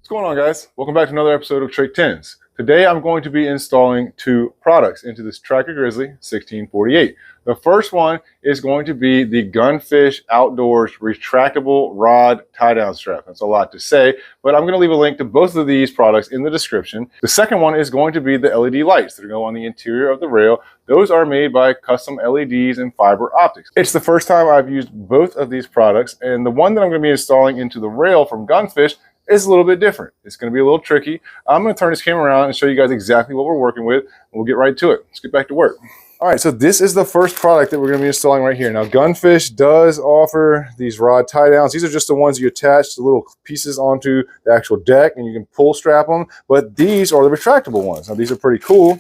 What's going on, guys? Welcome back to another episode of Trade 10s. Today I'm going to be installing two products into this Tracker Grizzly 1648. The first one is going to be the Gunfish Outdoors retractable rod tie-down strap. That's a lot to say, but I'm going to leave a link to both of these products in the description. The second one is going to be the LED lights that go on the interior of the rail. Those are made by custom LEDs and FiberOptics. It's the first time I've used both of these products, and the one that I'm going to be installing into the rail from Gunfish is a little bit different. It's going to be a little tricky. I'm going to turn this camera around and show you guys exactly what we're working with, and we'll get right to it. Let's get back to work. All right, so this is the first product that we're going to be installing right here. Now, Gunfish does offer these rod tie downs. These are just the ones you attach the little pieces onto the actual deck, and you can pull strap them. But these are the retractable ones. Now, these are pretty cool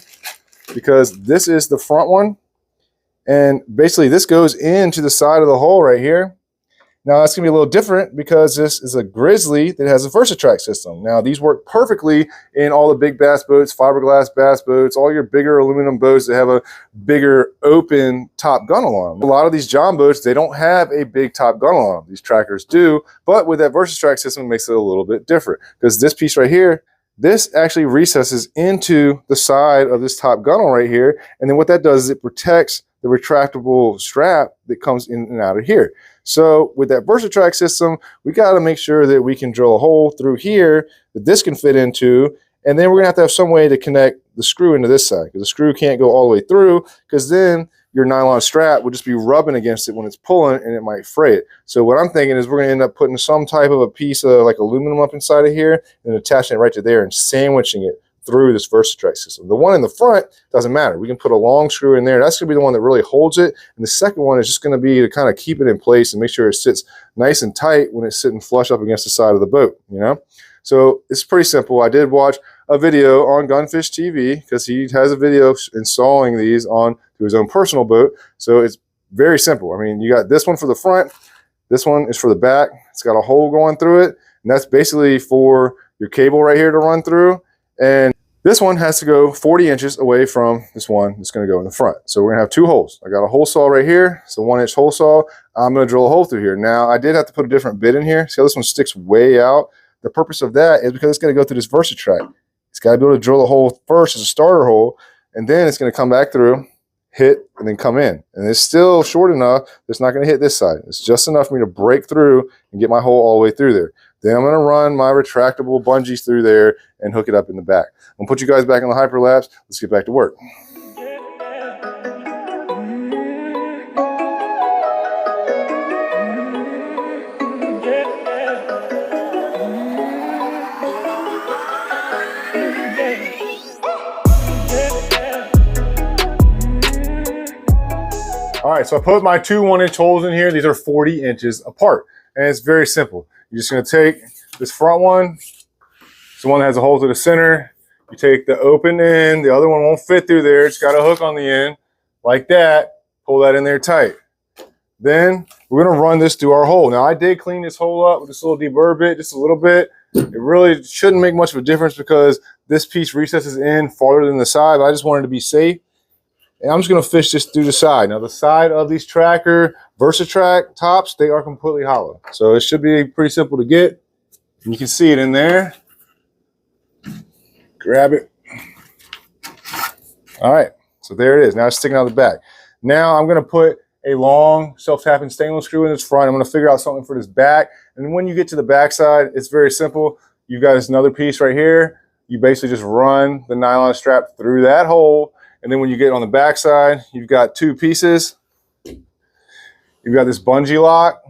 because this is the front one, and basically this goes into the side of the hull right here. Now, that's going to be a little different because this is a Grizzly that has a VersaTrack system. Now, these work perfectly in all the big bass boats, fiberglass bass boats, all your bigger aluminum boats that have a bigger open top gunnel on them. A lot of these John boats, they don't have a big top gunnel on them. These trackers do, but with that VersaTrack system, it makes it a little bit different because this piece right here, this actually recesses into the side of this top gunnel right here. And then what that does is it protects the retractable strap that comes in and out of here. So with that VersaTrack system, we got to make sure that we can drill a hole through here that this can fit into, and then we're going to have some way to connect the screw into this side because the screw can't go all the way through because then your nylon strap will just be rubbing against it when it's pulling and it might fray it. So what I'm thinking is we're going to end up putting some type of a piece of like aluminum up inside of here and attaching it right to there and sandwiching it through this VersaTrack system. The one in the front doesn't matter. We can put a long screw in there. That's going to be the one that really holds it. And the second one is just going to be to kind of keep it in place and make sure it sits nice and tight when it's sitting flush up against the side of the boat, you know? So it's pretty simple. I did watch a video on Gunfish TV because he has a video installing these on to his own personal boat. So it's very simple. I mean, you got this one for the front. This one is for the back. It's got a hole going through it. And that's basically for your cable right here to run through. And this one has to go 40 inches away from this one that's going to go in the front. So we're going to have two holes. I got a hole saw right here. It's a 1-inch hole saw. I'm going to drill a hole through here. Now, I did have to put a different bit in here. See how this one sticks way out? The purpose of that is because it's going to go through this VersaTrack. It's got to be able to drill a hole first as a starter hole, and then it's going to come back through, hit, and then come in. And it's still short enough that it's not going to hit this side. It's just enough for me to break through and get my hole all the way through there. Then I'm going to run my retractable bungees through there and hook it up in the back. I'm going to put you guys back on the hyperlapse. Let's get back to work. All right, so I put my two 1-inch holes in here. These are 40 inches apart, and it's very simple. You're just going to take this front one. It's the one that has a hole to the center. You take the open end. The other one won't fit through there. It's got a hook on the end like that. Pull that in there tight. Then we're going to run this through our hole. Now, I did clean this hole up with this little deburr bit, just a little bit. It really shouldn't make much of a difference because this piece recesses in farther than the side. But I just wanted to be safe. And I'm just going to fish this through the side. Now, the side of these Tracker VersaTrack tops, they are completely hollow. So it should be pretty simple to get. And you can see it in there. Grab it. All right. So there it is. Now it's sticking out the back. Now I'm going to put a long self-tapping stainless screw in this front. I'm going to figure out something for this back. And when you get to the back side, it's very simple. You've got this another piece right here. You basically just run the nylon strap through that hole. And then when you get on the back side, you've got two pieces. You've got this bungee lock.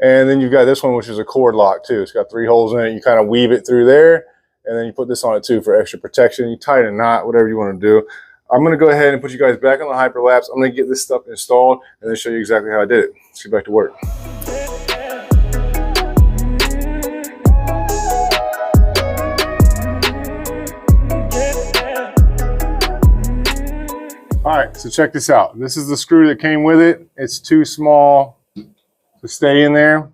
And then you've got this one, which is a cord lock too. It's got 3 holes in it. You kind of weave it through there. And then you put this on it too for extra protection. You tie it in a knot, whatever you want to do. I'm going to go ahead and put you guys back on the hyperlapse. I'm going to get this stuff installed and then show you exactly how I did it. Let's get back to work. All right, so check this out. This is the screw that came with it. It's too small to stay in there.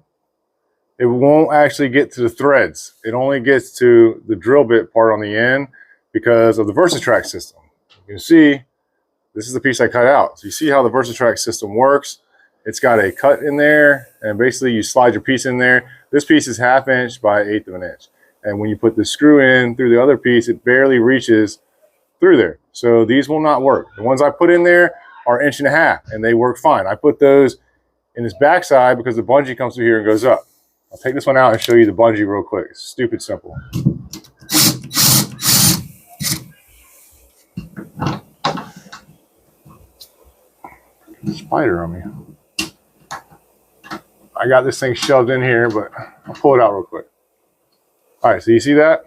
It won't actually get to the threads. It only gets to the drill bit part on the end because of the VersaTrack system. You can see, this is the piece I cut out. So you see how the VersaTrack system works. It's got a cut in there, and basically you slide your piece in there. This piece is 1/2 inch by 1/8 of an inch. And when you put the screw in through the other piece, it barely reaches through there. So these will not work. The ones I put in there are 1.5 inches and they work fine. I put those in this backside because the bungee comes through here and goes up. I'll take this one out and show you the bungee real quick. It's stupid simple. Spider on me. I got this thing shoved in here, but I'll pull it out real quick. All right, so you see that?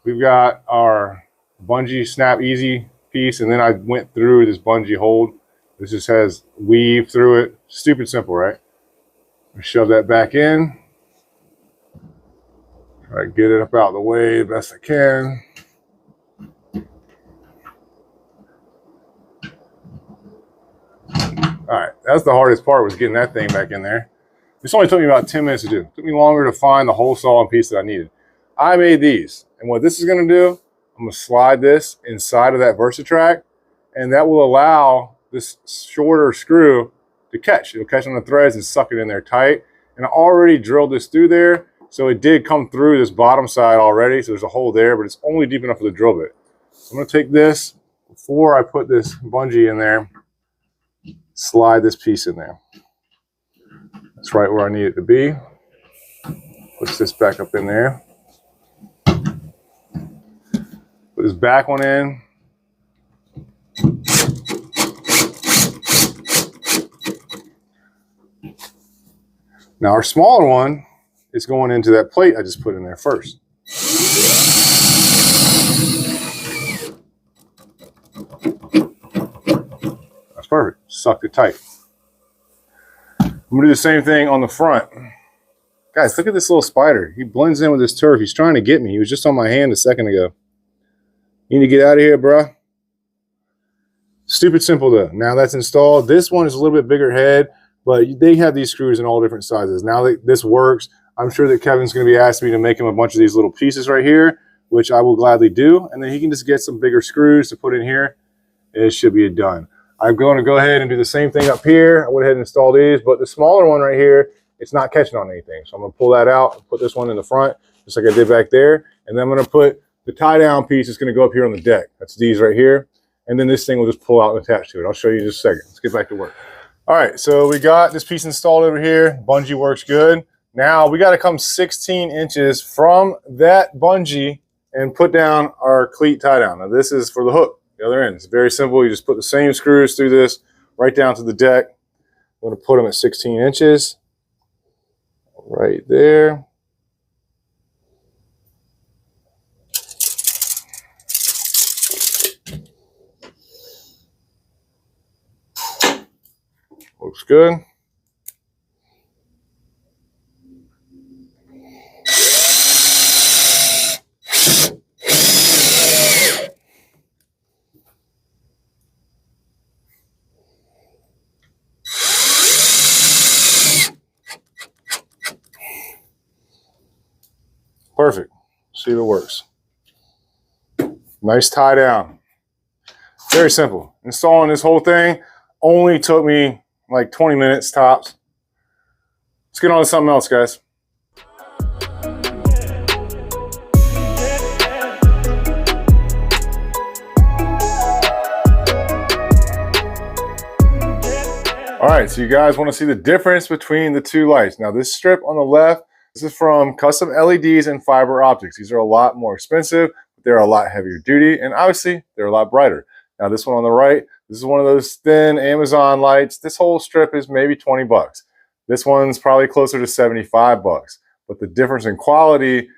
We've got our bungee snap easy piece, and then I went through this bungee hold. This just has weave through it. Stupid simple, right? Shove that back in. Try to get it up out of the way the best I can. All right, that's the hardest part, was getting that thing back in there. This only took me about 10 minutes to do. It took me longer to find the hole saw and piece that I needed. I made these, and what this is gonna do, I'm gonna slide this inside of that VersaTrack, and that will allow this shorter screw to catch. It'll catch on the threads and suck it in there tight. And I already drilled this through there, so it did come through this bottom side already, so there's a hole there, but it's only deep enough for the drill bit. So I'm gonna take this, before I put this bungee in there, slide this piece in there. That's right where I need it to be. Push this back up in there. Put this back one in. Now our smaller one is going into that plate I just put in there first. That's perfect. Sucked it tight. I'm gonna do the same thing on the front. Guys, look at this little spider. He blends in with this turf. He's trying to get me. He was just on my hand a second ago. You need to get out of here, bruh. Stupid simple though. Now that's installed. This one is a little bit bigger head, but they have these screws in all different sizes. Now that this works, I'm sure that Kevin's going to be asking me to make him a bunch of these little pieces right here, which I will gladly do. And then he can just get some bigger screws to put in here. It should be done. I'm going to go ahead and do the same thing up here. I went ahead and installed these, but the smaller one right here, it's not catching on anything. So I'm going to pull that out and put this one in the front, just like I did back there. And then I'm going to put the tie down piece that's going to go up here on the deck. That's these right here. And then this thing will just pull out and attach to it. I'll show you in just a second. Let's get back to work. All right, so we got this piece installed over here. Bungee works good. Now we got to come 16 inches from that bungee and put down our cleat tie down. Now this is for the hook, the other end. It's very simple. You just put the same screws through this right down to the deck. I'm going to put them at 16 inches right there. Looks good. Perfect. See if it works. Nice tie down. Very simple. Installing this whole thing only took me like 20 minutes tops. Let's get on to something else, guys. All right, so you guys want to see the difference between the two lights. Now this strip on the left, this is from Custom LEDs and FiberOptics. These are a lot more expensive, but they're a lot heavier duty, and obviously they're a lot brighter. Now this one on the right, this is one of those thin Amazon lights. This whole strip is maybe 20 bucks. This one's probably closer to 75 bucks, but the difference in quality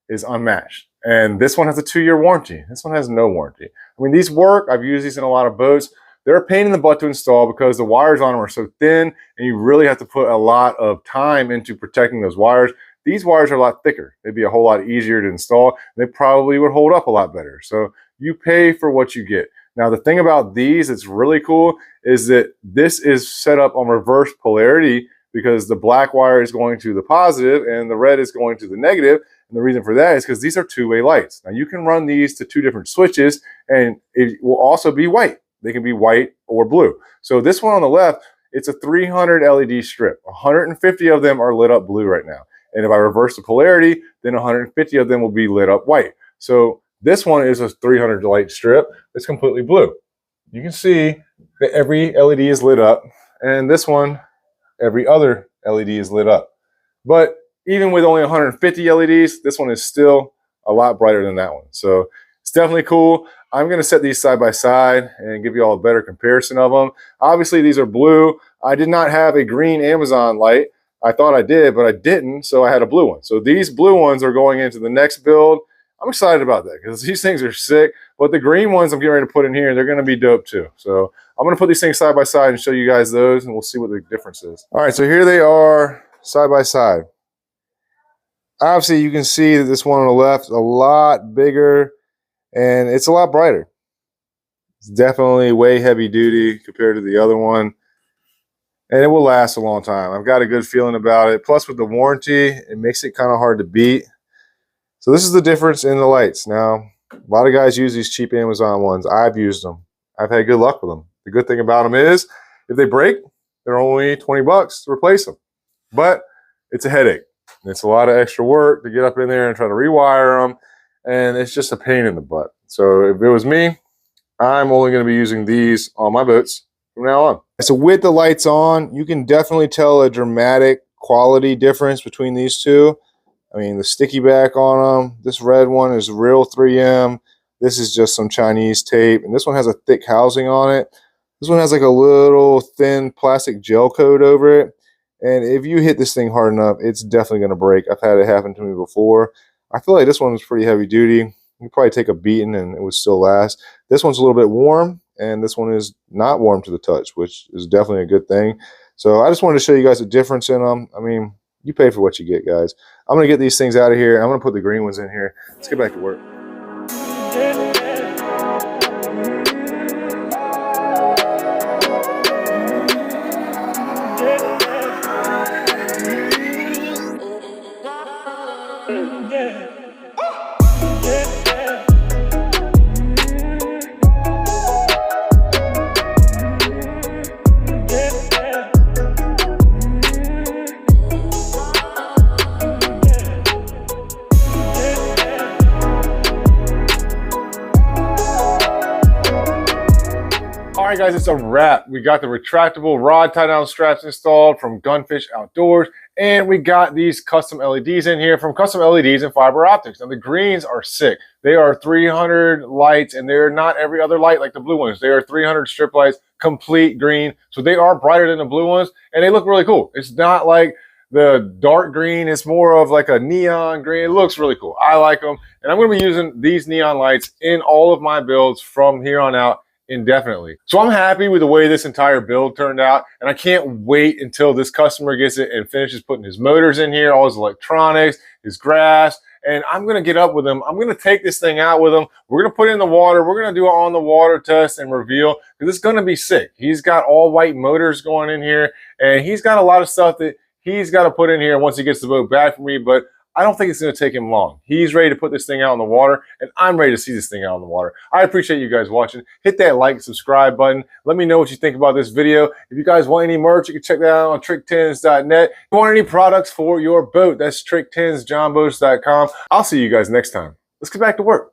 is unmatched. And this one has a 2-year warranty. This one has no warranty. I mean, these work. I've used these in a lot of boats. They're a pain in the butt to install because the wires on them are so thin and you really have to put a lot of time into protecting those wires. These wires are a lot thicker. They'd be a whole lot easier to install. They probably would hold up a lot better. So you pay for what you get. Now, the thing about these that's really cool is that this is set up on reverse polarity because the black wire is going to the positive and the red is going to the negative. And the reason for that is because these are two-way lights. Now, you can run these to 2 different switches and it will also be white. They can be white or blue. So this one on the left, it's a 300 LED strip. 150 of them are lit up blue right now. And if I reverse the polarity, then 150 of them will be lit up white. So this one is a 300 light strip. It's completely blue. You can see that every LED is lit up, and this one, every other LED is lit up. But even with only 150 LEDs, this one is still a lot brighter than that one. So it's definitely cool. I'm going to set these side by side and give you all a better comparison of them. Obviously, these are blue. I did not have a green Amazon light. I thought I did, but I didn't, so I had a blue one. So these blue ones are going into the next build. I'm excited about that because these things are sick. But the green ones I'm getting ready to put in here, they're going to be dope too. So I'm going to put these things side by side and show you guys those, and we'll see what the difference is. All right, so here they are side by side. Obviously, you can see that this one on the left is a lot bigger, and it's a lot brighter. It's definitely way heavy duty compared to the other one, and it will last a long time. I've got a good feeling about it. Plus, with the warranty, it makes it kind of hard to beat. So this is the difference in the lights. Now, a lot of guys use these cheap Amazon ones. I've used them. I've had good luck with them. The good thing about them is if they break, they're only 20 bucks to replace them. But it's a headache. It's a lot of extra work to get up in there and try to rewire them. And it's just a pain in the butt. So if it was me, I'm only going to be using these on my boats from now on. So with the lights on, you can definitely tell a dramatic quality difference between these two. I mean, the sticky back on them, this red one is real 3M. This is just some Chinese tape. And this one has a thick housing on it. This one has like a little thin plastic gel coat over it. And if you hit this thing hard enough, it's definitely going to break. I've had it happen to me before. I feel like this one is pretty heavy duty. You probably take a beating and it would still last. This one's a little bit warm, and this one is not warm to the touch, which is definitely a good thing. So I just wanted to show you guys the difference in them. I mean, you pay for what you get, guys. I'm going to get these things out of here. I'm going to put the green ones in here. Let's get back to work. All right, guys, it's a wrap. We got the retractable rod tie-down straps installed from Gunfish Outdoors, and we got these custom LEDs in here from Custom LEDs and FiberOptics. Now, the greens are sick. They are 300 lights, and they're not every other light like the blue ones. They are 300 strip lights, complete green. So they are brighter than the blue ones, and they look really cool. It's not like the dark green. It's more of like a neon green. It looks really cool. I like them, and I'm going to be using these neon lights in all of my builds from here on out indefinitely. So I'm happy with the way this entire build turned out, and I can't wait until this customer gets it and finishes putting his motors in here, all his electronics, his grass, and I'm going to get up with him. I'm going to take this thing out with him. We're going to put it in the water. We're going to do an on the water test and reveal, because it's going to be sick. He's got all white motors going in here, and he's got a lot of stuff that he's got to put in here once he gets the boat back from me, but I don't think it's going to take him long. He's ready to put this thing out in the water, and I'm ready to see this thing out in the water. I appreciate you guys watching. Hit that like, subscribe button. Let me know what you think about this video. If you guys want any merch, you can check that out on trick10s.net. If you want any products for your boat, that's trick10sjohnboats.com. I'll see you guys next time. Let's get back to work.